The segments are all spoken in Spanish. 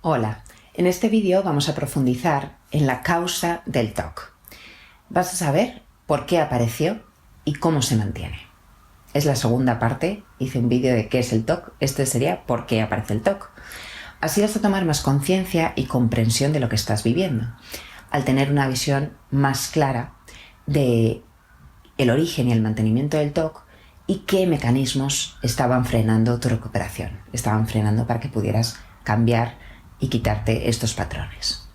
Hola, en este vídeo vamos a profundizar en la causa del TOC. Vas a saber por qué apareció y cómo se mantiene. Es la segunda parte, hice un vídeo de qué es el TOC, este sería por qué aparece el TOC. Así vas a tomar más conciencia y comprensión de lo que estás viviendo, al tener una visión más clara de el origen y el mantenimiento del TOC y qué mecanismos estaban frenando tu recuperación, estaban frenando para que pudieras cambiar y quitarte estos patrones.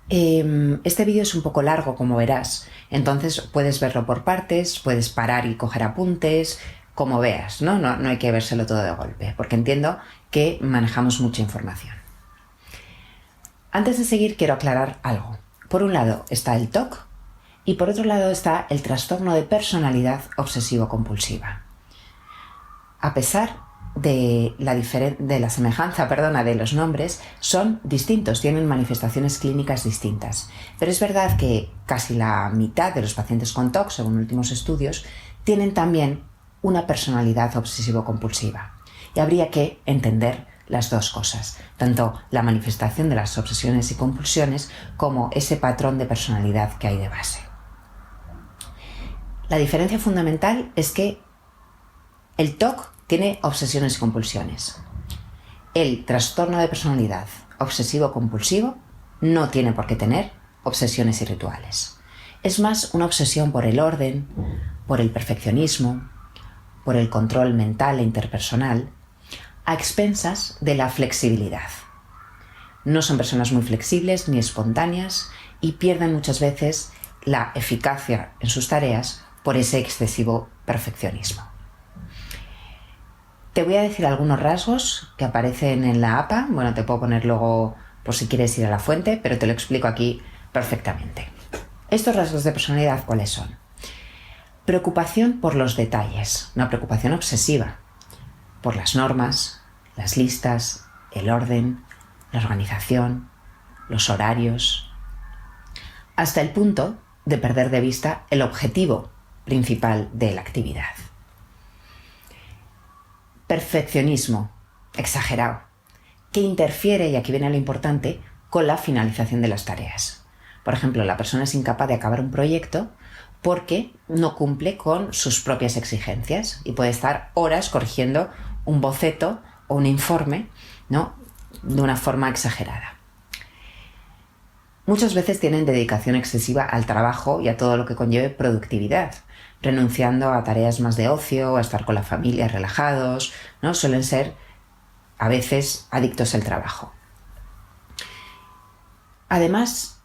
Este vídeo es un poco largo, como verás, entonces puedes verlo por partes, puedes parar y coger apuntes, como veas, ¿no? No hay que vérselo todo de golpe, porque entiendo que manejamos mucha información. Antes de seguir, quiero aclarar algo. Por un lado está el TOC y por otro lado está el trastorno de personalidad obsesivo-compulsiva. A pesar de la semejanza de los nombres, son distintos, tienen manifestaciones clínicas distintas. Pero es verdad que casi la mitad de los pacientes con TOC, según últimos estudios, tienen también una personalidad obsesivo-compulsiva. Y habría que entender las dos cosas, tanto la manifestación de las obsesiones y compulsiones como ese patrón de personalidad que hay de base. La diferencia fundamental es que el TOC tiene obsesiones y compulsiones. El trastorno de personalidad obsesivo-compulsivo no tiene por qué tener obsesiones y rituales. Es más una obsesión por el orden, por el perfeccionismo, por el control mental e interpersonal, a expensas de la flexibilidad. No son personas muy flexibles ni espontáneas y pierden muchas veces la eficacia en sus tareas por ese excesivo perfeccionismo. Te voy a decir algunos rasgos que aparecen en la APA. Bueno, te puedo poner luego por si quieres ir a la fuente, pero te lo explico aquí perfectamente. Estos rasgos de personalidad, ¿cuáles son? Preocupación por los detalles, una preocupación obsesiva, por las normas, las listas, el orden, la organización, los horarios, hasta el punto de perder de vista el objetivo principal de la actividad. Perfeccionismo exagerado, que interfiere, y aquí viene lo importante, con la finalización de las tareas. Por ejemplo, la persona es incapaz de acabar un proyecto porque no cumple con sus propias exigencias y puede estar horas corrigiendo un boceto o un informe, ¿no?, de una forma exagerada. Muchas veces tienen dedicación excesiva al trabajo y a todo lo que conlleve productividad, renunciando a tareas más de ocio, a estar con la familia relajados, ¿no? Suelen ser a veces adictos al trabajo. Además,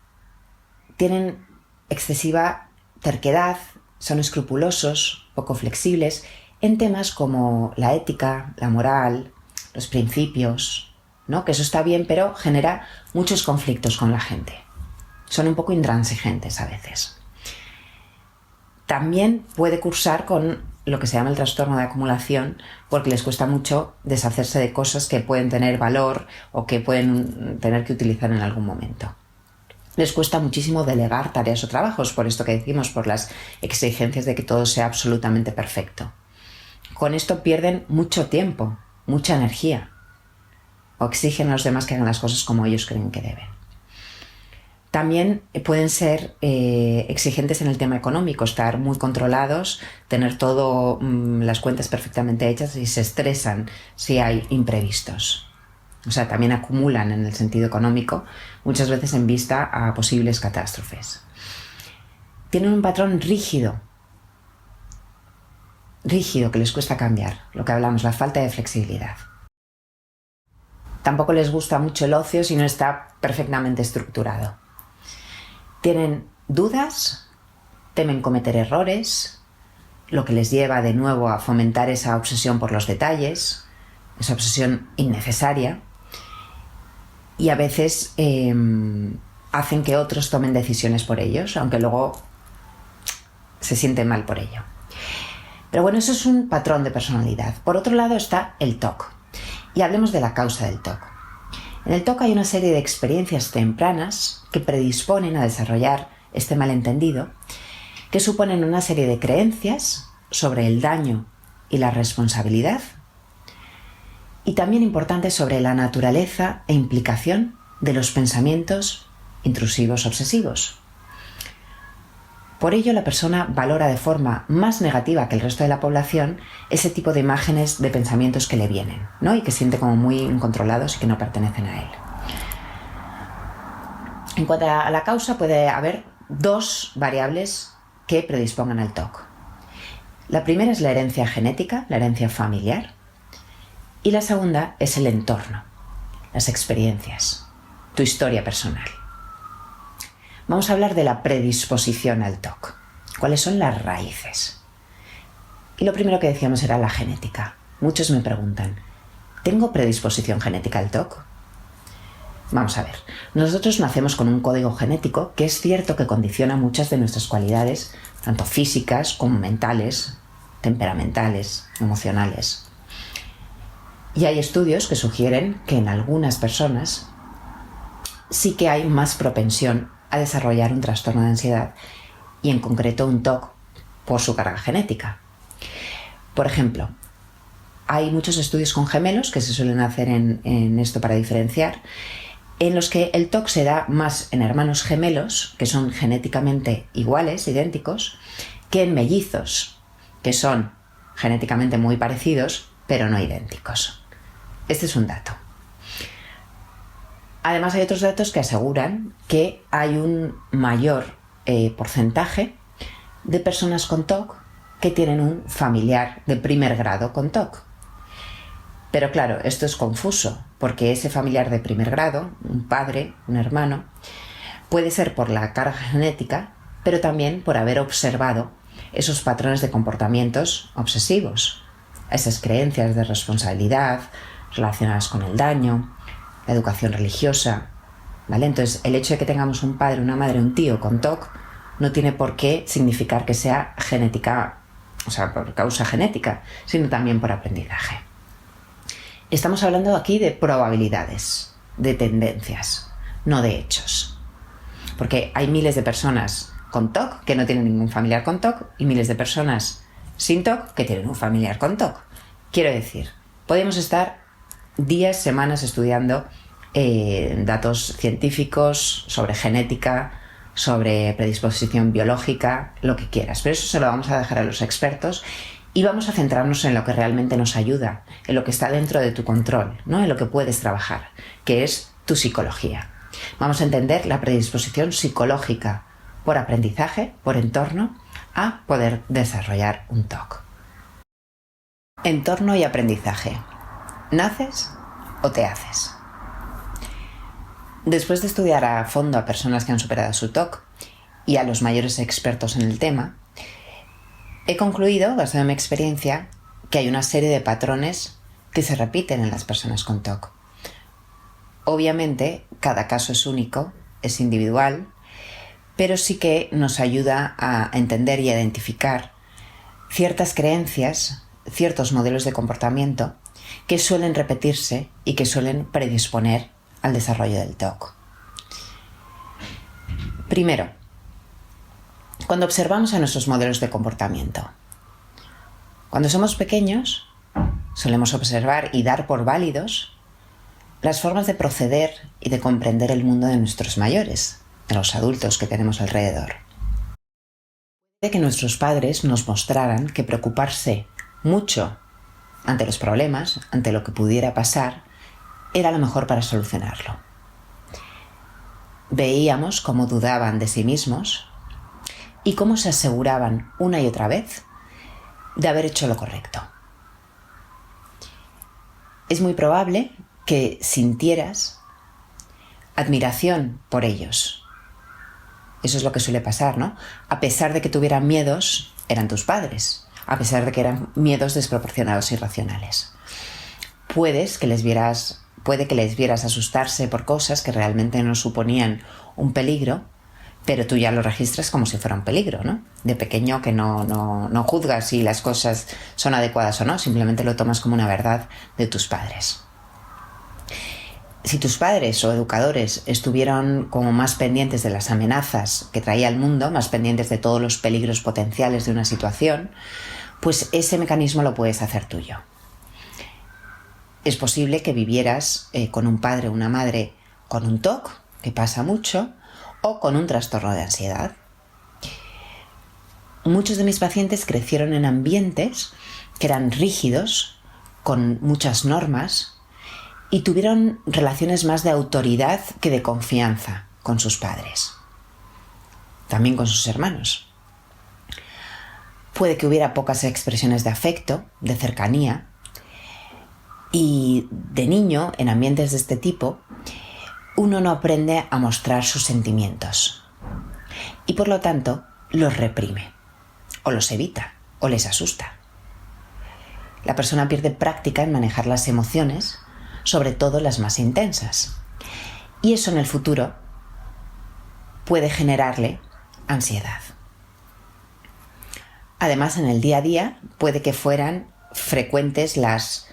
tienen excesiva terquedad, son escrupulosos, poco flexibles en temas como la ética, la moral, los principios, ¿no? Que eso está bien, pero genera muchos conflictos con la gente. Son un poco intransigentes a veces. También puede cursar con lo que se llama el trastorno de acumulación, porque les cuesta mucho deshacerse de cosas que pueden tener valor o que pueden tener que utilizar en algún momento. Les cuesta muchísimo delegar tareas o trabajos, por esto que decimos, por las exigencias de que todo sea absolutamente perfecto. Con esto pierden mucho tiempo, mucha energía, o exigen a los demás que hagan las cosas como ellos creen que deben. También pueden ser exigentes en el tema económico, estar muy controlados, tener todo las cuentas perfectamente hechas y se estresan si hay imprevistos. O sea, también acumulan en el sentido económico, muchas veces en vista a posibles catástrofes. Tienen un patrón rígido que les cuesta cambiar, lo que hablamos, la falta de flexibilidad. Tampoco les gusta mucho el ocio si no está perfectamente estructurado. Tienen dudas, temen cometer errores, lo que les lleva de nuevo a fomentar esa obsesión por los detalles, esa obsesión innecesaria, y a veces hacen que otros tomen decisiones por ellos, aunque luego se sienten mal por ello. Pero bueno, eso es un patrón de personalidad. Por otro lado está el TOC, y hablemos de la causa del TOC. En el TOC hay una serie de experiencias tempranas que predisponen a desarrollar este malentendido, que suponen una serie de creencias sobre el daño y la responsabilidad y también importante sobre la naturaleza e implicación de los pensamientos intrusivos obsesivos. Por ello, la persona valora de forma más negativa que el resto de la población ese tipo de imágenes de pensamientos que le vienen, ¿no? Y que siente como muy incontrolados y que no pertenecen a él. En cuanto a la causa, puede haber dos variables que predispongan al TOC. La primera es la herencia genética, la herencia familiar, y la segunda es el entorno, las experiencias, tu historia personal. Vamos a hablar de la predisposición al TOC. ¿Cuáles son las raíces? Y lo primero que decíamos era la genética. Muchos me preguntan, ¿tengo predisposición genética al TOC? Vamos a ver, nosotros nacemos con un código genético que es cierto que condiciona muchas de nuestras cualidades, tanto físicas como mentales, temperamentales, emocionales. Y hay estudios que sugieren que en algunas personas sí que hay más propensión a desarrollar un trastorno de ansiedad y en concreto un TOC por su carga genética. Por ejemplo, hay muchos estudios con gemelos que se suelen hacer en esto para diferenciar, en los que el TOC se da más en hermanos gemelos, que son genéticamente iguales, idénticos, que en mellizos, que son genéticamente muy parecidos, pero no idénticos. Este es un dato. Además, hay otros datos que aseguran que hay un mayor porcentaje de personas con TOC que tienen un familiar de primer grado con TOC. Pero claro, esto es confuso, porque ese familiar de primer grado, un padre, un hermano, puede ser por la carga genética, pero también por haber observado esos patrones de comportamientos obsesivos, esas creencias de responsabilidad relacionadas con el daño, la educación religiosa, ¿vale? Entonces, el hecho de que tengamos un padre, una madre, un tío con TOC no tiene por qué significar que sea genética, o sea, por causa genética, sino también por aprendizaje. Estamos hablando aquí de probabilidades, de tendencias, no de hechos. Porque hay miles de personas con TOC que no tienen ningún familiar con TOC y miles de personas sin TOC que tienen un familiar con TOC. Quiero decir, podemos estar días, semanas estudiando datos científicos sobre genética, sobre predisposición biológica, lo que quieras. Pero eso se lo vamos a dejar a los expertos y vamos a centrarnos en lo que realmente nos ayuda, en lo que está dentro de tu control, ¿no? En lo que puedes trabajar, que es tu psicología. Vamos a entender la predisposición psicológica por aprendizaje, por entorno, a poder desarrollar un TOC. Entorno y aprendizaje. ¿Naces o te haces? Después de estudiar a fondo a personas que han superado su TOC y a los mayores expertos en el tema, he concluido, basado en mi experiencia, que hay una serie de patrones que se repiten en las personas con TOC. Obviamente, cada caso es único, es individual, pero sí que nos ayuda a entender y a identificar ciertas creencias, ciertos modelos de comportamiento que suelen repetirse y que suelen predisponer al desarrollo del TOC. Primero, cuando observamos a nuestros modelos de comportamiento. Cuando somos pequeños, solemos observar y dar por válidos las formas de proceder y de comprender el mundo de nuestros mayores, de los adultos que tenemos alrededor. De que nuestros padres nos mostraran que preocuparse mucho ante los problemas, ante lo que pudiera pasar, era lo mejor para solucionarlo. Veíamos cómo dudaban de sí mismos y cómo se aseguraban una y otra vez de haber hecho lo correcto. Es muy probable que sintieras admiración por ellos. Eso es lo que suele pasar, ¿no? A pesar de que tuvieran miedos, eran tus padres. A pesar de que eran miedos desproporcionados y irracionales. Puede que les vieras asustarse por cosas que realmente no suponían un peligro, pero tú ya lo registras como si fuera un peligro, ¿no? De pequeño que no juzgas si las cosas son adecuadas o no, simplemente lo tomas como una verdad de tus padres. Si tus padres o educadores estuvieron como más pendientes de las amenazas que traía el mundo, más pendientes de todos los peligros potenciales de una situación, pues ese mecanismo lo puedes hacer tuyo. es posible que vivieras con un padre o una madre con un TOC, que pasa mucho, o con un trastorno de ansiedad. Muchos de mis pacientes crecieron en ambientes que eran rígidos, con muchas normas, y tuvieron relaciones más de autoridad que de confianza con sus padres, también con sus hermanos. Puede que hubiera pocas expresiones de afecto, de cercanía, y de niño, en ambientes de este tipo, uno no aprende a mostrar sus sentimientos y por lo tanto los reprime, o los evita, o les asusta. La persona pierde práctica en manejar las emociones, sobre todo las más intensas, y eso en el futuro puede generarle ansiedad. Además, en el día a día puede que fueran frecuentes las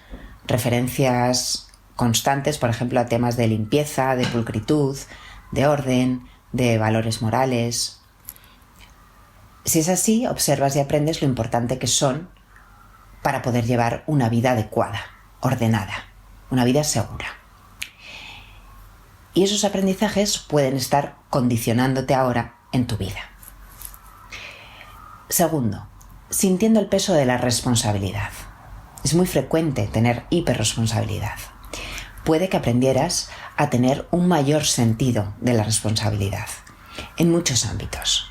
referencias constantes, por ejemplo, a temas de limpieza, de pulcritud, de orden, de valores morales. Si es así, observas y aprendes lo importante que son para poder llevar una vida adecuada, ordenada, una vida segura. Y esos aprendizajes pueden estar condicionándote ahora en tu vida. Segundo, sintiendo el peso de la responsabilidad. Es muy frecuente tener hiperresponsabilidad. Puede que aprendieras a tener un mayor sentido de la responsabilidad en muchos ámbitos,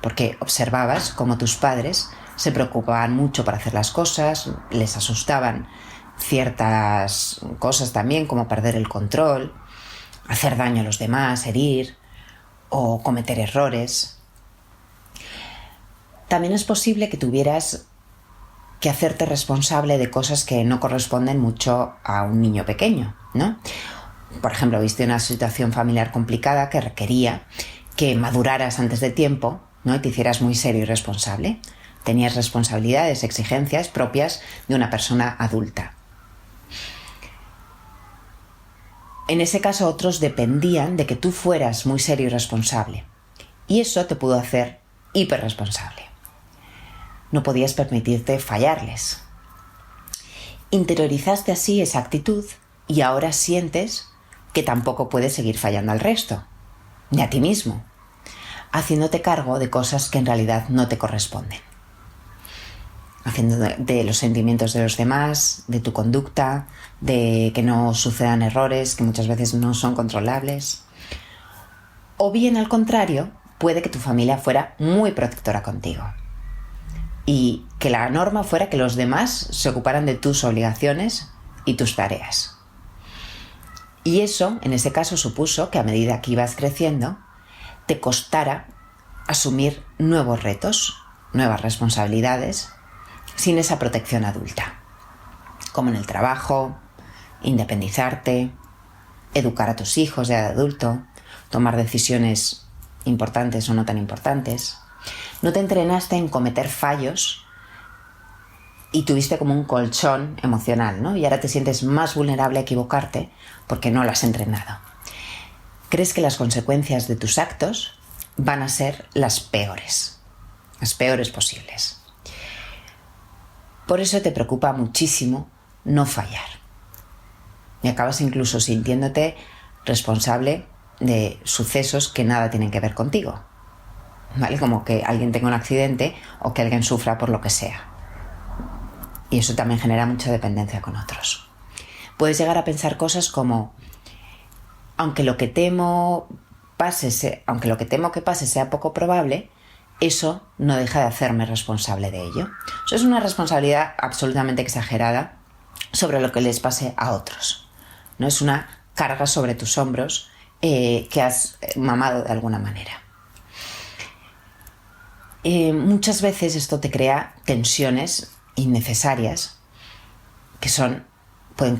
porque observabas cómo tus padres se preocupaban mucho por hacer las cosas, les asustaban ciertas cosas también, como perder el control, hacer daño a los demás, herir o cometer errores. También es posible que tuvieras que hacerte responsable de cosas que no corresponden mucho a un niño pequeño, ¿no? Por ejemplo, viste una situación familiar complicada que requería que maduraras antes de tiempo, ¿no? Y te hicieras muy serio y responsable. Tenías responsabilidades, exigencias propias de una persona adulta. En ese caso, otros dependían de que tú fueras muy serio y responsable. Y eso te pudo hacer hiperresponsable. No podías permitirte fallarles. Interiorizaste así esa actitud y ahora sientes que tampoco puedes seguir fallando al resto, ni a ti mismo, haciéndote cargo de cosas que en realidad no te corresponden. Haciendo de los sentimientos de los demás, de tu conducta, de que no sucedan errores que muchas veces no son controlables. O bien, al contrario, puede que tu familia fuera muy protectora contigo y que la norma fuera que los demás se ocuparan de tus obligaciones y tus tareas. Y eso, en ese caso, supuso que a medida que ibas creciendo, te costara asumir nuevos retos, nuevas responsabilidades, sin esa protección adulta, como en el trabajo, independizarte, educar a tus hijos ya de adulto, tomar decisiones importantes o no tan importantes. No te entrenaste en cometer fallos y tuviste como un colchón emocional, ¿no? Y ahora te sientes más vulnerable a equivocarte porque no lo has entrenado. Crees que las consecuencias de tus actos van a ser las peores posibles. Por eso te preocupa muchísimo no fallar. Y acabas incluso sintiéndote responsable de sucesos que nada tienen que ver contigo, ¿vale? Como que alguien tenga un accidente o que alguien sufra por lo que sea. Y eso también genera mucha dependencia con otros. Puedes llegar a pensar cosas como: aunque lo que temo que pase sea poco probable, eso no deja de hacerme responsable de ello. Eso es una responsabilidad absolutamente exagerada sobre lo que les pase a otros. No es una carga sobre tus hombros que has mamado de alguna manera. Muchas veces esto te crea tensiones innecesarias que pueden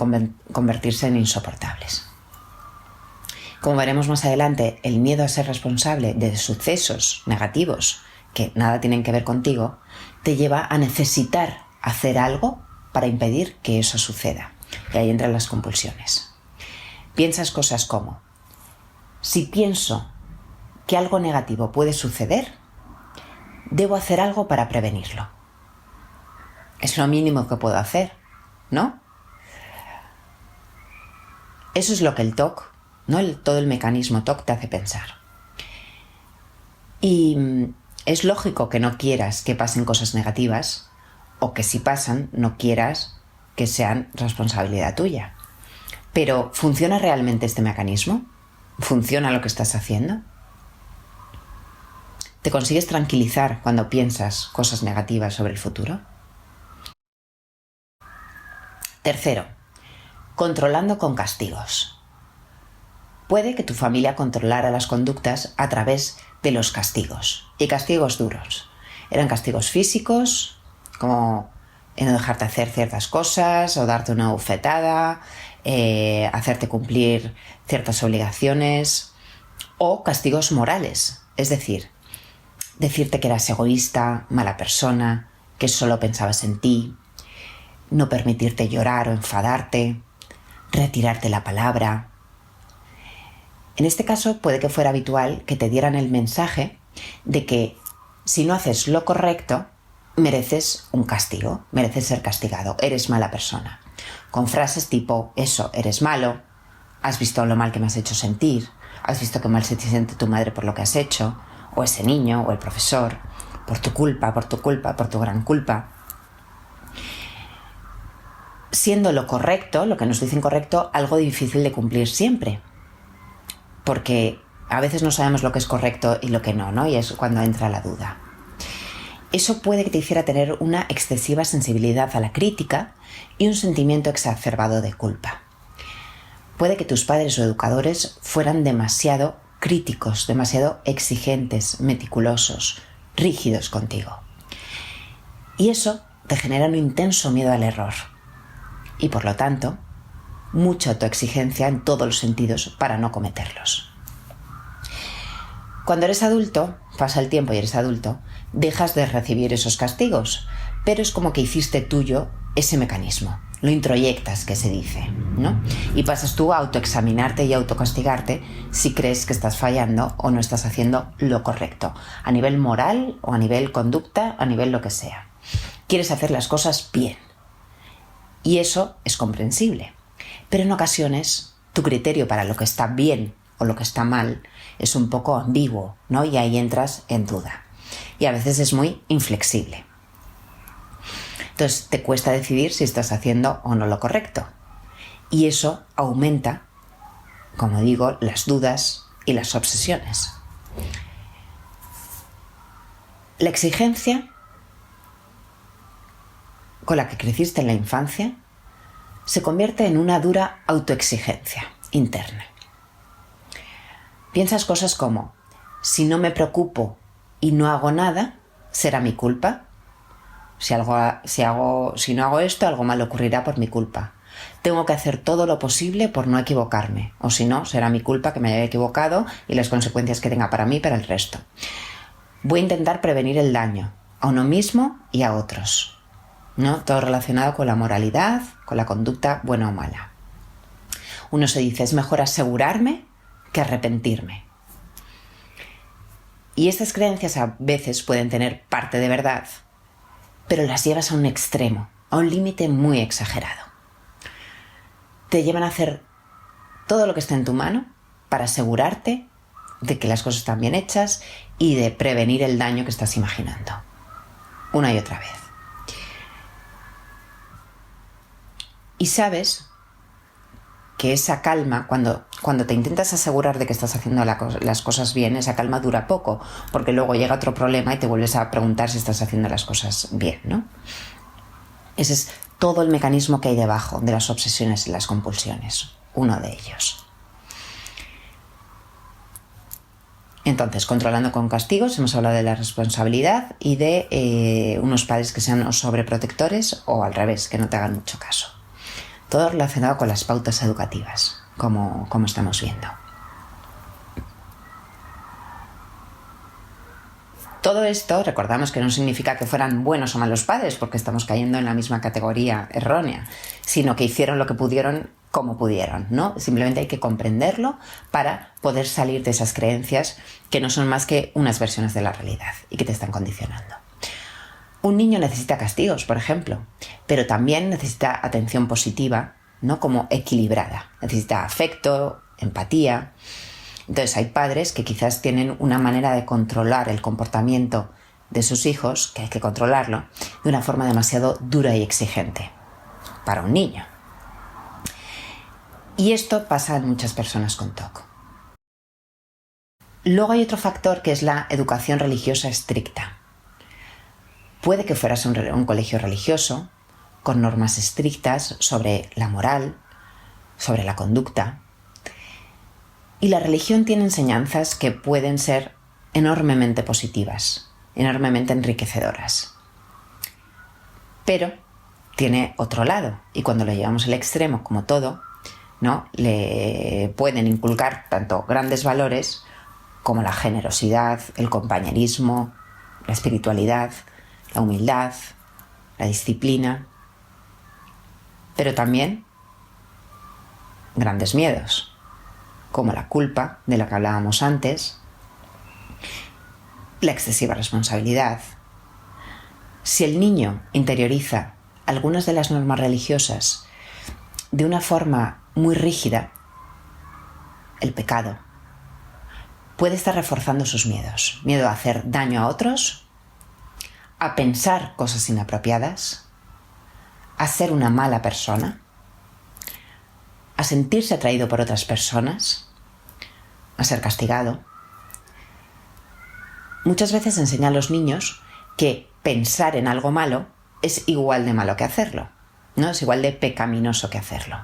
convertirse en insoportables. Como veremos más adelante, el miedo a ser responsable de sucesos negativos que nada tienen que ver contigo te lleva a necesitar hacer algo para impedir que eso suceda. Y ahí entran las compulsiones. Piensas cosas como: si pienso que algo negativo puede suceder, debo hacer algo para prevenirlo. Es lo mínimo que puedo hacer, ¿no? Eso es lo que el TOC, ¿no? Todo el mecanismo TOC te hace pensar. Y es lógico que no quieras que pasen cosas negativas, o que si pasan no quieras que sean responsabilidad tuya. Pero ¿funciona realmente este mecanismo? ¿Funciona lo que estás haciendo? ¿Te consigues tranquilizar cuando piensas cosas negativas sobre el futuro? Tercero, controlando con castigos. Puede que tu familia controlara las conductas a través de los castigos, y castigos duros. Eran castigos físicos, como no dejarte hacer ciertas cosas o darte una bofetada, hacerte cumplir ciertas obligaciones, o castigos morales, es decir, decirte que eras egoísta, mala persona, que solo pensabas en ti, no permitirte llorar o enfadarte, retirarte la palabra. En este caso puede que fuera habitual que te dieran el mensaje de que si no haces lo correcto, mereces un castigo, mereces ser castigado, eres mala persona. Con frases tipo, eso, eres malo, has visto lo mal que me has hecho sentir, has visto que mal se te siente tu madre por lo que has hecho, o ese niño, o el profesor, por tu culpa, por tu gran culpa. Siendo lo correcto, lo que nos dicen correcto, algo difícil de cumplir siempre. Porque a veces no sabemos lo que es correcto y lo que no, ¿no? Y es cuando entra la duda. Eso puede que te hiciera tener una excesiva sensibilidad a la crítica y un sentimiento exacerbado de culpa. Puede que tus padres o educadores fueran demasiado críticos, demasiado exigentes, meticulosos, rígidos contigo. Y eso te genera un intenso miedo al error. Y por lo tanto, mucha autoexigencia en todos los sentidos para no cometerlos. Cuando eres adulto, pasa el tiempo y eres adulto, dejas de recibir esos castigos, pero es como que hiciste tuyo ese mecanismo, lo introyectas, que se dice, ¿no? Y pasas tú a autoexaminarte y autocastigarte si crees que estás fallando o no estás haciendo lo correcto, a nivel moral o a nivel conducta, a nivel lo que sea. Quieres hacer las cosas bien. Y eso es comprensible. Pero en ocasiones tu criterio para lo que está bien o lo que está mal es un poco ambiguo, ¿no? Y ahí entras en duda. Y a veces es muy inflexible. Entonces te cuesta decidir si estás haciendo o no lo correcto. Y eso aumenta, como digo, las dudas y las obsesiones. La exigencia con la que creciste en la infancia se convierte en una dura autoexigencia interna. Piensas cosas como, si no me preocupo y no hago nada, será mi culpa. Si no hago esto, algo mal ocurrirá por mi culpa. Tengo que hacer todo lo posible por no equivocarme, o si no, será mi culpa que me haya equivocado y las consecuencias que tenga para mí y para el resto. Voy a intentar prevenir el daño a uno mismo y a otros, ¿no? Todo relacionado con la moralidad, con la conducta buena o mala. Uno se dice, es mejor asegurarme que arrepentirme. Y estas creencias a veces pueden tener parte de verdad, pero las llevas a un extremo, a un límite muy exagerado. Te llevan a hacer todo lo que está en tu mano para asegurarte de que las cosas están bien hechas y de prevenir el daño que estás imaginando. Una y otra vez. Y sabes que esa calma, cuando te intentas asegurar de que estás haciendo las cosas bien, esa calma dura poco, porque luego llega otro problema y te vuelves a preguntar si estás haciendo las cosas bien, ¿no? Ese es todo el mecanismo que hay debajo de las obsesiones y las compulsiones, uno de ellos. Entonces, controlando con castigos, hemos hablado de la responsabilidad y de unos padres que sean sobreprotectores o al revés, que no te hagan mucho caso. Todo relacionado con las pautas educativas, como estamos viendo. Todo esto, recordamos que no significa que fueran buenos o malos padres, porque estamos cayendo en la misma categoría errónea, sino que hicieron lo que pudieron como pudieron, ¿no? Simplemente hay que comprenderlo para poder salir de esas creencias que no son más que unas versiones de la realidad y que te están condicionando. Un niño necesita castigos, por ejemplo, pero también necesita atención positiva ¿no? Como equilibrada. Necesita afecto, empatía. Entonces hay padres que quizás tienen una manera de controlar el comportamiento de sus hijos, que hay que controlarlo, de una forma demasiado dura y exigente para un niño. Y esto pasa en muchas personas con TOC. Luego hay otro factor que es la educación religiosa estricta. Puede que fueras un colegio religioso, con normas estrictas sobre la moral, sobre la conducta. Y la religión tiene enseñanzas que pueden ser enormemente positivas, enormemente enriquecedoras. Pero tiene otro lado, y cuando lo llevamos al extremo, como todo, ¿no? Le pueden inculcar tanto grandes valores como la generosidad, el compañerismo, la espiritualidad, la humildad, la disciplina, pero también grandes miedos, como la culpa, de la que hablábamos antes, la excesiva responsabilidad. Si el niño interioriza algunas de las normas religiosas de una forma muy rígida, el pecado puede estar reforzando sus miedos. Miedo a hacer daño a otros, a pensar cosas inapropiadas, a ser una mala persona, a sentirse atraído por otras personas, a ser castigado. Muchas veces enseña a los niños que pensar en algo malo es igual de malo que hacerlo, ¿no? Es igual de pecaminoso que hacerlo.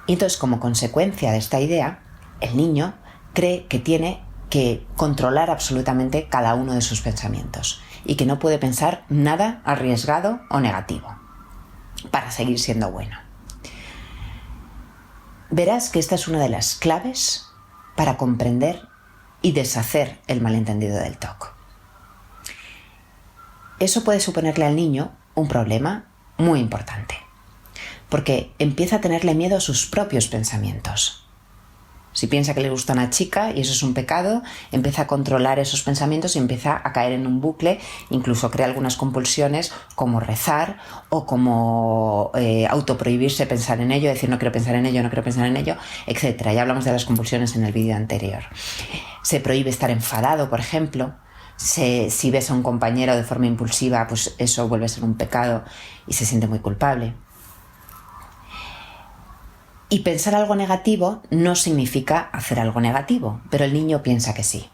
Y entonces, como consecuencia de esta idea, el niño cree que tiene que controlar absolutamente cada uno de sus pensamientos y que no puede pensar nada arriesgado o negativo para seguir siendo bueno. Verás que esta es una de las claves para comprender y deshacer el malentendido del TOC. Eso puede suponerle al niño un problema muy importante, porque empieza a tenerle miedo a sus propios pensamientos. Si piensa que le gusta una chica y eso es un pecado, empieza a controlar esos pensamientos y empieza a caer en un bucle, incluso crea algunas compulsiones como rezar o como autoprohibirse pensar en ello, decir no quiero pensar en ello, no quiero pensar en ello, etc. Ya hablamos de las compulsiones en el vídeo anterior. Se prohíbe estar enfadado, por ejemplo. Si ves a un compañero de forma impulsiva, pues eso vuelve a ser un pecado y se siente muy culpable. Y pensar algo negativo no significa hacer algo negativo, pero el niño piensa que sí.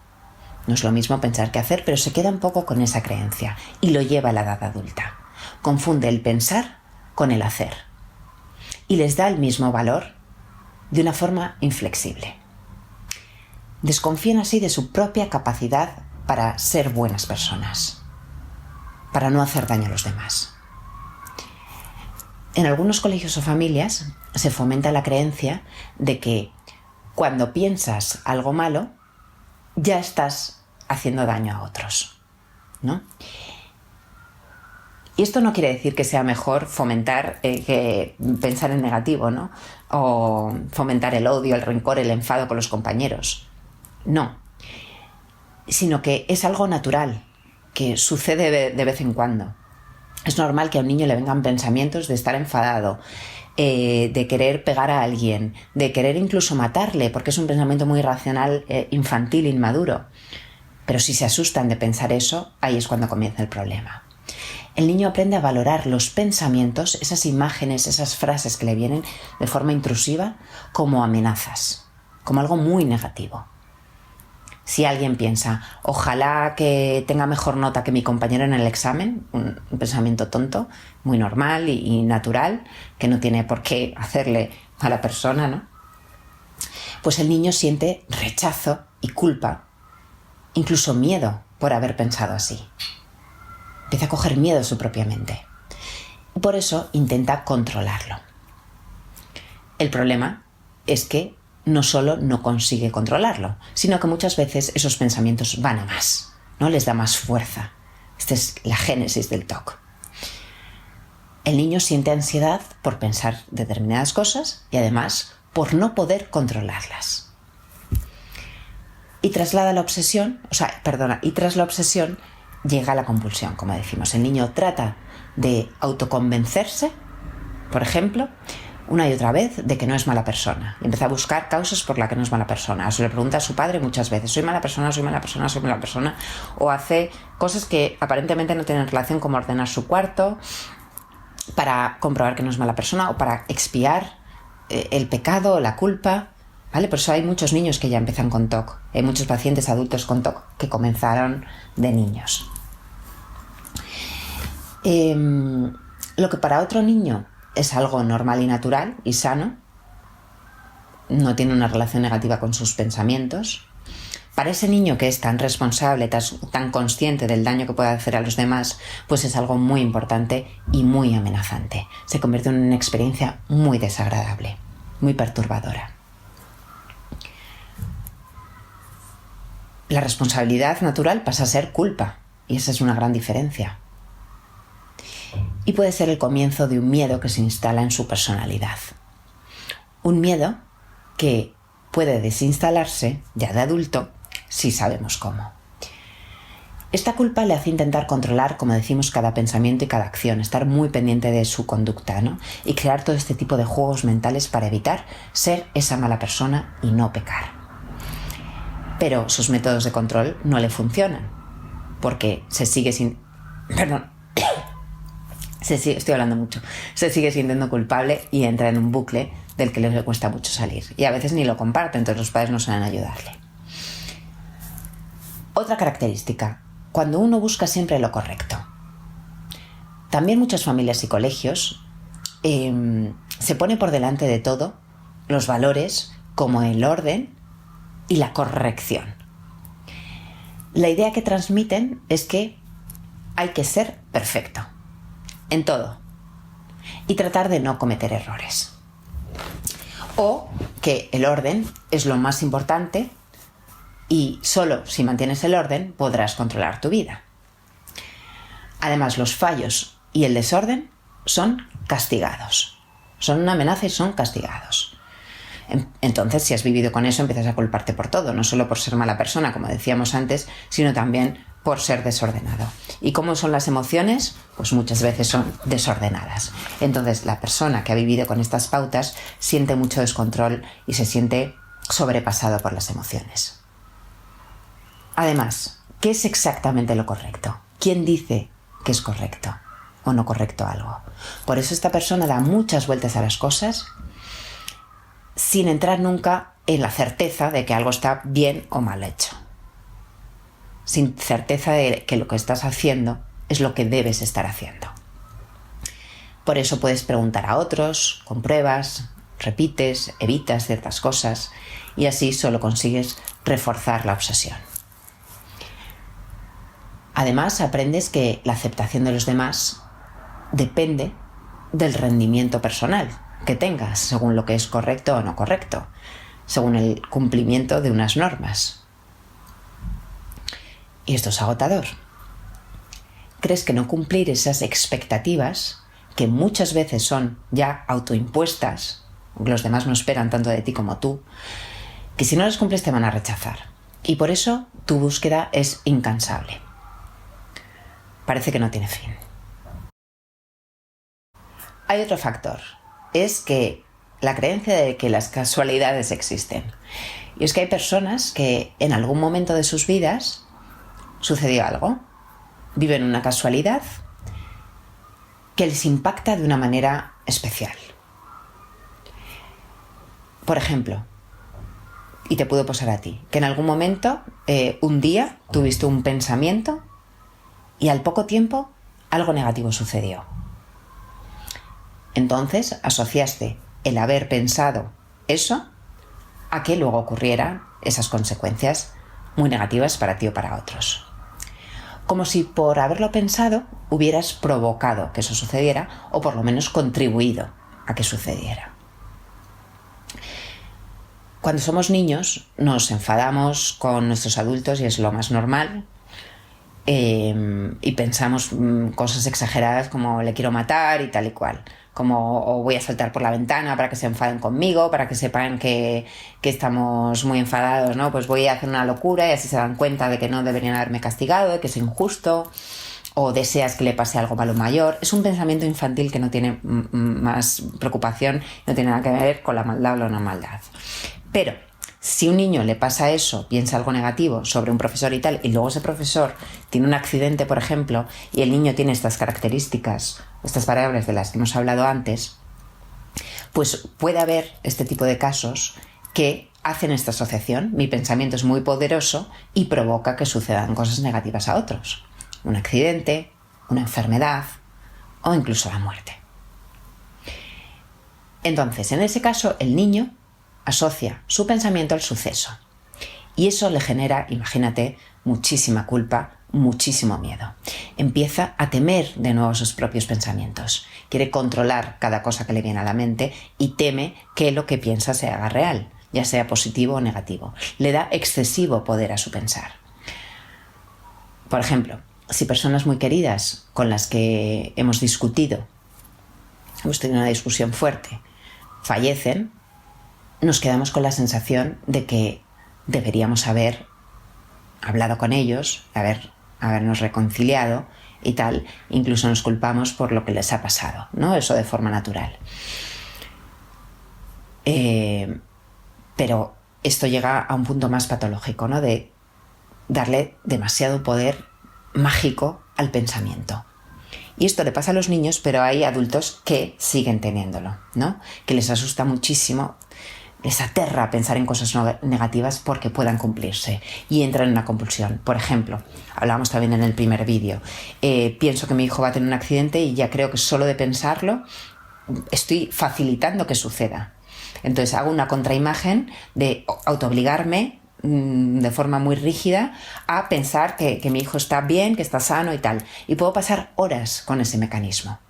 No es lo mismo pensar que hacer, pero se queda un poco con esa creencia y lo lleva a la edad adulta. Confunde el pensar con el hacer y les da el mismo valor de una forma inflexible. Desconfían así de su propia capacidad para ser buenas personas, para no hacer daño a los demás. En algunos colegios o familias se fomenta la creencia de que cuando piensas algo malo, ya estás haciendo daño a otros, ¿no? Y esto no quiere decir que sea mejor fomentar que pensar en negativo, ¿no? O fomentar el odio, el rencor, el enfado con los compañeros. No. Sino que es algo natural, que sucede de vez en cuando. Es normal que a un niño le vengan pensamientos de estar enfadado, de querer pegar a alguien, de querer incluso matarle, porque es un pensamiento muy irracional, infantil, inmaduro. Pero si se asustan de pensar eso, ahí es cuando comienza el problema. El niño aprende a valorar los pensamientos, esas imágenes, esas frases que le vienen de forma intrusiva, como amenazas, como algo muy negativo. Si alguien piensa, ojalá que tenga mejor nota que mi compañero en el examen, un pensamiento tonto, muy normal y natural, que no tiene por qué hacerle a la persona, ¿no? Pues el niño siente rechazo y culpa, incluso miedo por haber pensado así. Empieza a coger miedo a su propia mente. Y por eso intenta controlarlo. El problema es que no solo no consigue controlarlo, sino que muchas veces esos pensamientos van a más, ¿no? Les da más fuerza. Esta es la génesis del TOC. El niño siente ansiedad por pensar determinadas cosas y además por no poder controlarlas. Y tras la obsesión llega la compulsión, como decimos. El niño trata de autoconvencerse por ejemplo, una y otra vez de que no es mala persona. Y empieza a buscar causas por las que no es mala persona. Se le pregunta a su padre muchas veces: soy mala persona, soy mala persona, soy mala persona. O hace cosas que aparentemente no tienen relación, como ordenar su cuarto para comprobar que no es mala persona, o para expiar el pecado o la culpa. ¿Vale? Por eso hay muchos niños que ya empiezan con TOC. Hay muchos pacientes adultos con TOC que comenzaron de niños. Lo que para otro niño es algo normal y natural y sano, no tiene una relación negativa con sus pensamientos, para ese niño que es tan responsable, tan consciente del daño que puede hacer a los demás, pues es algo muy importante y muy amenazante. Se convierte en una experiencia muy desagradable, muy perturbadora. La responsabilidad natural pasa a ser culpa, y esa es una gran diferencia. Y puede ser el comienzo de un miedo que se instala en su personalidad. Un miedo que puede desinstalarse ya de adulto si sabemos cómo. Esta culpa le hace intentar controlar, como decimos, cada pensamiento y cada acción, estar muy pendiente de su conducta, ¿no? Y crear todo este tipo de juegos mentales para evitar ser esa mala persona y no pecar. Pero sus métodos de control no le funcionan, porque se sigue sintiendo culpable y entra en un bucle del que le cuesta mucho salir. Y a veces ni lo comparte, entonces los padres no saben ayudarle. Otra característica: cuando uno busca siempre lo correcto. También muchas familias y colegios se pone por delante de todo los valores como el orden y la corrección. La idea que transmiten es que hay que ser perfecto en todo y tratar de no cometer errores, o que el orden es lo más importante y solo si mantienes el orden podrás controlar tu vida. Además, los fallos y el desorden son castigados, son una amenaza y son castigados. Entonces, si has vivido con eso, empiezas a culparte por todo, no solo por ser mala persona, como decíamos antes, sino también por ser desordenado. ¿Y cómo son las emociones? Pues muchas veces son desordenadas. Entonces, la persona que ha vivido con estas pautas siente mucho descontrol y se siente sobrepasado por las emociones. Además, ¿qué es exactamente lo correcto? ¿Quién dice que es correcto o no correcto algo? Por eso esta persona da muchas vueltas a las cosas sin entrar nunca en la certeza de que algo está bien o mal hecho. Sin certeza de que lo que estás haciendo es lo que debes estar haciendo. Por eso puedes preguntar a otros, compruebas, repites, evitas ciertas cosas y así solo consigues reforzar la obsesión. Además, aprendes que la aceptación de los demás depende del rendimiento personal que tengas, según lo que es correcto o no correcto, según el cumplimiento de unas normas. Y esto es agotador. Crees que no cumplir esas expectativas, que muchas veces son ya autoimpuestas, los demás no esperan tanto de ti como tú, que si no las cumples te van a rechazar. Y por eso tu búsqueda es incansable. Parece que no tiene fin. Hay otro factor. Es que la creencia de que las casualidades existen. Y es que hay personas que en algún momento de sus vidas sucedió algo, viven una casualidad que les impacta de una manera especial. Por ejemplo, y te puedo pasar a ti, que en algún momento, un día, tuviste un pensamiento y al poco tiempo algo negativo sucedió. Entonces asociaste el haber pensado eso a que luego ocurrieran esas consecuencias muy negativas para ti o para otros. Como si por haberlo pensado hubieras provocado que eso sucediera o por lo menos contribuido a que sucediera. Cuando somos niños nos enfadamos con nuestros adultos y es lo más normal. Y pensamos cosas exageradas como le quiero matar y tal y cual, como o voy a saltar por la ventana para que se enfaden conmigo, para que sepan que estamos muy enfadados, ¿no? Pues voy a hacer una locura y así se dan cuenta de que no deberían haberme castigado, de que es injusto. o deseas que le pase algo malo mayor. Es un pensamiento infantil que no tiene más preocupación, no tiene nada que ver con la maldad o la no maldad. Pero si un niño le pasa eso, piensa algo negativo sobre un profesor y tal, y luego ese profesor tiene un accidente, por ejemplo, y el niño tiene estas características, estas variables de las que hemos hablado antes, pues puede haber este tipo de casos que hacen esta asociación. Mi pensamiento es muy poderoso y provoca que sucedan cosas negativas a otros. Un accidente, una enfermedad o incluso la muerte. Entonces, en ese caso, el niño asocia su pensamiento al suceso. Y eso le genera, imagínate, muchísima culpa, muchísimo miedo. Empieza a temer de nuevo sus propios pensamientos. Quiere controlar cada cosa que le viene a la mente y teme que lo que piensa se haga real, ya sea positivo o negativo. Le da excesivo poder a su pensar. Por ejemplo, si personas muy queridas con las que hemos discutido, hemos tenido una discusión fuerte, fallecen, nos quedamos con la sensación de que deberíamos haber hablado con ellos, habernos reconciliado y tal. Incluso nos culpamos por lo que les ha pasado, ¿no? Eso de forma natural. Pero esto llega a un punto más patológico, ¿no? De darle demasiado poder mágico al pensamiento. Y esto le pasa a los niños, pero hay adultos que siguen teniéndolo, ¿no? Que les asusta muchísimo, les aterra pensar en cosas negativas porque puedan cumplirse y entran en una compulsión. Por ejemplo, hablábamos también en el primer vídeo, pienso que mi hijo va a tener un accidente y ya creo que solo de pensarlo estoy facilitando que suceda. Entonces hago una contraimagen de autoobligarme de forma muy rígida a pensar que mi hijo está bien, que está sano y tal. Y puedo pasar horas con ese mecanismo.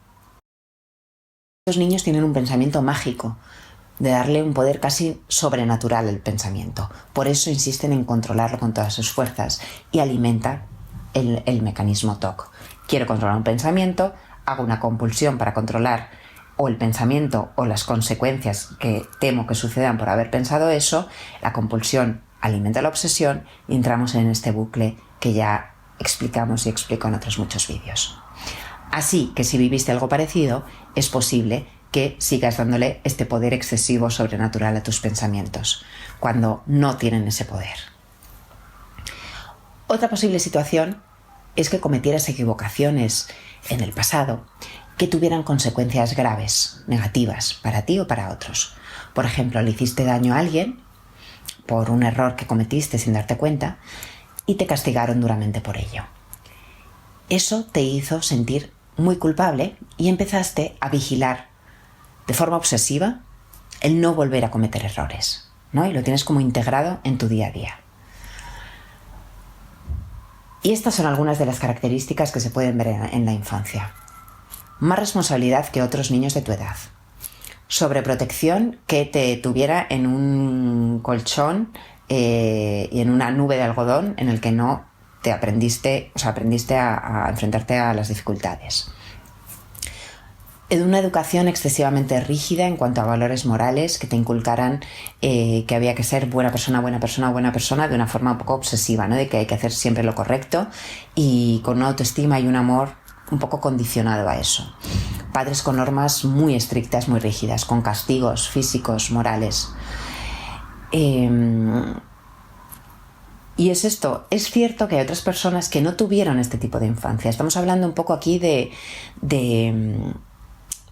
Los niños tienen un pensamiento mágico, de darle un poder casi sobrenatural al pensamiento. Por eso insisten en controlarlo con todas sus fuerzas y alimenta el mecanismo TOC. Quiero controlar un pensamiento, hago una compulsión para controlar o el pensamiento o las consecuencias que temo que sucedan por haber pensado eso. La compulsión alimenta la obsesión y entramos en este bucle que ya explicamos y explico en otros muchos vídeos. Así que si viviste algo parecido, es posible que sigas dándole este poder excesivo sobrenatural a tus pensamientos, cuando no tienen ese poder. Otra posible situación es que cometieras equivocaciones en el pasado que tuvieran consecuencias graves, negativas, para ti o para otros. Por ejemplo, le hiciste daño a alguien por un error que cometiste sin darte cuenta y te castigaron duramente por ello. Eso te hizo sentir muy culpable y empezaste a vigilar de forma obsesiva el no volver a cometer errores, ¿no? Y lo tienes como integrado en tu día a día. Y estas son algunas de las características que se pueden ver en la infancia. Más responsabilidad que otros niños de tu edad. Sobreprotección que te tuviera en un colchón y en una nube de algodón en el que no te aprendiste a enfrentarte a las dificultades. Una educación excesivamente rígida en cuanto a valores morales que te inculcaran que había que ser buena persona de una forma un poco obsesiva, ¿no? De que hay que hacer siempre lo correcto y con una autoestima y un amor un poco condicionado a eso. Padres con normas muy estrictas, muy rígidas, con castigos físicos, morales. Y es esto, es cierto que hay otras personas que no tuvieron este tipo de infancia. Estamos hablando un poco aquí de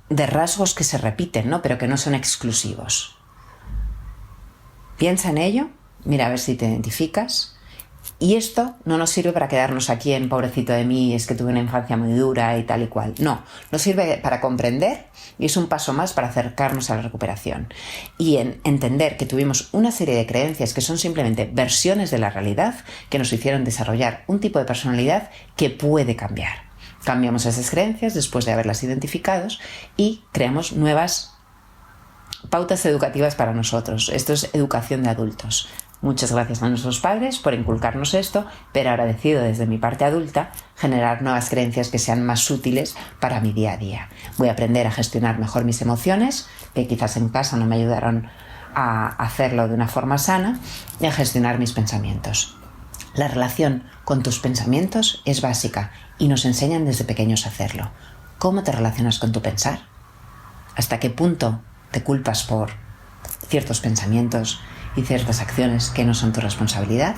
rasgos que se repiten, ¿no? Pero que no son exclusivos. Piensa en ello, mira a ver si te identificas. Y esto no nos sirve para quedarnos aquí en pobrecito de mí, es que tuve una infancia muy dura y tal y cual. No, nos sirve para comprender y es un paso más para acercarnos a la recuperación. Y en entender que tuvimos una serie de creencias que son simplemente versiones de la realidad que nos hicieron desarrollar un tipo de personalidad que puede cambiar. Cambiamos esas creencias después de haberlas identificado y creamos nuevas pautas educativas para nosotros. Esto es educación de adultos. Muchas gracias a nuestros padres por inculcarnos esto, pero ahora decido desde mi parte adulta generar nuevas creencias que sean más útiles para mi día a día. Voy a aprender a gestionar mejor mis emociones, que quizás en casa no me ayudaron a hacerlo de una forma sana, y a gestionar mis pensamientos. La relación con tus pensamientos es básica y nos enseñan desde pequeños a hacerlo. ¿Cómo te relacionas con tu pensar? ¿Hasta qué punto te culpas por ciertos pensamientos y ciertas acciones que no son tu responsabilidad?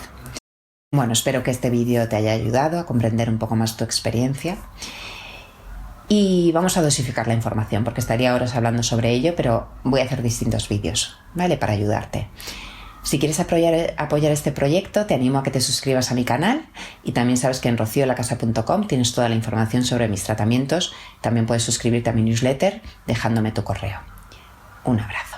Bueno, espero que este vídeo te haya ayudado a comprender un poco más tu experiencia. Y vamos a dosificar la información, porque estaría horas hablando sobre ello, pero voy a hacer distintos vídeos, ¿vale? Para ayudarte. Si quieres apoyar este proyecto, te animo a que te suscribas a mi canal y también sabes que en rociolacasa.com tienes toda la información sobre mis tratamientos. También puedes suscribirte a mi newsletter dejándome tu correo. Un abrazo.